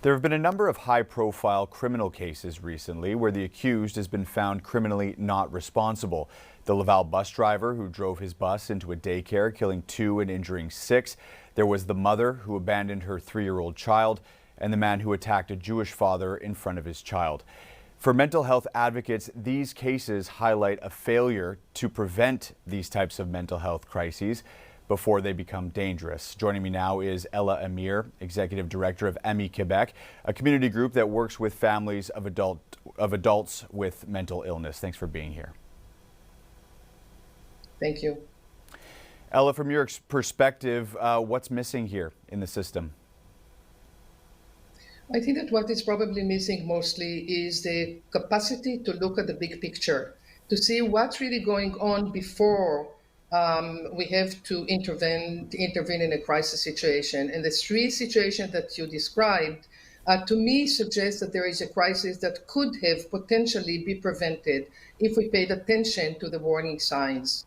There have been a number of high-profile criminal cases recently where the accused has been found criminally not responsible. The Laval bus driver who drove his bus into a daycare, killing 2 and injuring 6. There was the mother who abandoned her 3-year-old child, and the man who attacked a Jewish father in front of his child. For mental health advocates, these cases highlight a failure to prevent these types of mental health crises before they become dangerous. Joining me now is Ella Amir, Executive Director of AMI-Quebec, a community group that works with families of adults with mental illness. Thanks for being here. Thank you. Ella, from your perspective, what's missing here in the system? I think that what is probably missing mostly is the capacity to look at the big picture, to see what's really going on before we have to intervene in a crisis situation. And the 3 situations that you described, to me, suggest that there is a crisis that could have potentially be prevented if we paid attention to the warning signs.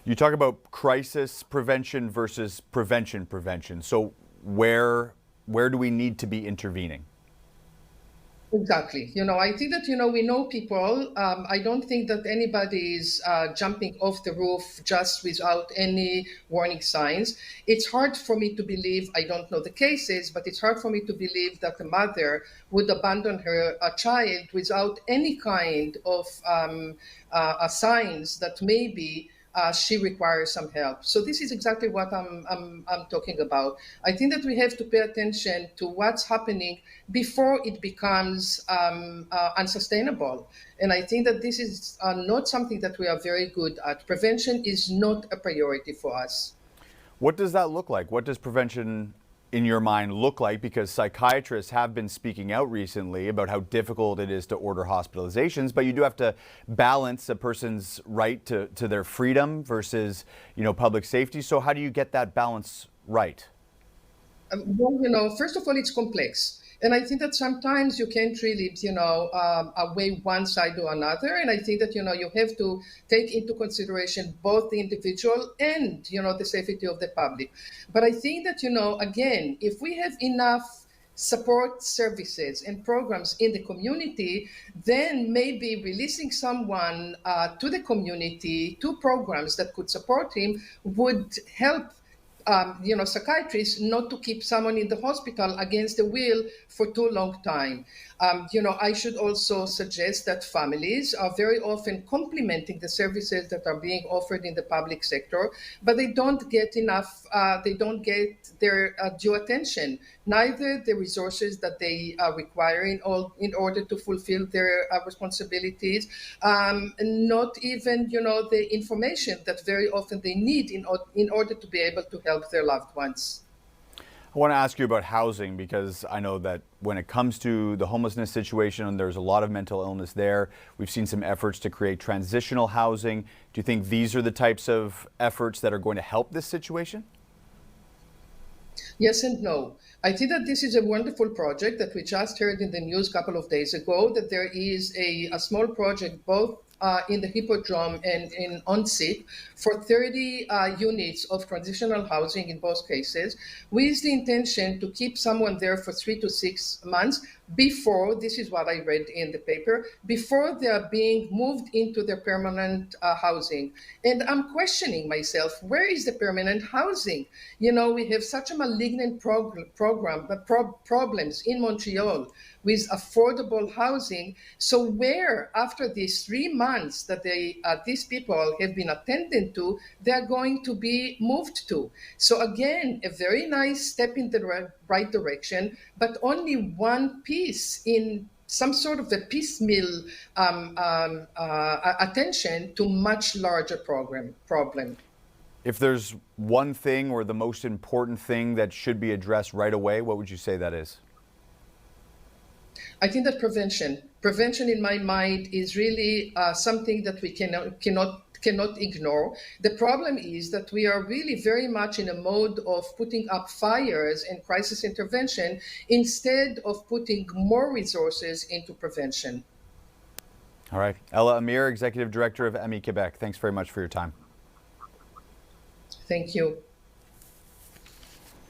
You talk about crisis prevention versus prevention. So where do we need to be intervening? Exactly. I think that, we know people. I don't think that anybody is jumping off the roof just without any warning signs. It's hard for me to believe, I don't know the cases, but it's hard for me to believe that a mother would abandon her child without any kind of signs that maybe she requires some help. So this is exactly what I'm talking about. I think that we have to pay attention to what's happening before it becomes unsustainable. And I think that this is not something that we are very good at. Prevention is not a priority for us. What does that look like? What does prevention in your mind look like? Because psychiatrists have been speaking out recently about how difficult it is to order hospitalizations, but you do have to balance a person's right to their freedom versus, public safety. So how do you get that balance right? Well, first of all, it's complex. And I think that sometimes you can't really, weigh one side or another. And I think that, you have to take into consideration both the individual and, the safety of the public. But I think that, again, if we have enough support services and programs in the community, then maybe releasing someone to the community, to programs that could support him would help psychiatrists not to keep someone in the hospital against the will for too long time. I should also suggest that families are very often complementing the services that are being offered in the public sector, but they don't get enough, they don't get their due attention, neither the resources that they require in order to fulfill their responsibilities, not even, the information that very often they need in order to be able to help their loved ones. I want to ask you about housing because I know that when it comes to the homelessness situation, there's a lot of mental illness there. We've seen some efforts to create transitional housing. Do you think these are the types of efforts that are going to help this situation? Yes and no. I think that this is a wonderful project that we just heard in the news a couple of days ago, that there is a small project both in the Hippodrome and in ONSIP for 30 units of transitional housing in both cases, with the intention to keep someone there for 3 to 6 months before, this is what I read in the paper, before they are being moved into their permanent housing. And I'm questioning myself, where is the permanent housing? We have such a malignant problems in Montreal with affordable housing. So where, after these 3 months that these people have been attended to, they're going to be moved to? So again, a very nice step in the right direction, but only one piece in some sort of a piecemeal attention to much larger problem. If there's one thing or the most important thing that should be addressed right away, what would you say that is? I think that prevention in my mind is really something that we cannot ignore. The problem is that we are really very much in a mode of putting up fires and crisis intervention instead of putting more resources into prevention. All right. Ella Amir, Executive Director of AMI-Quebec. Thanks very much for your time. Thank you.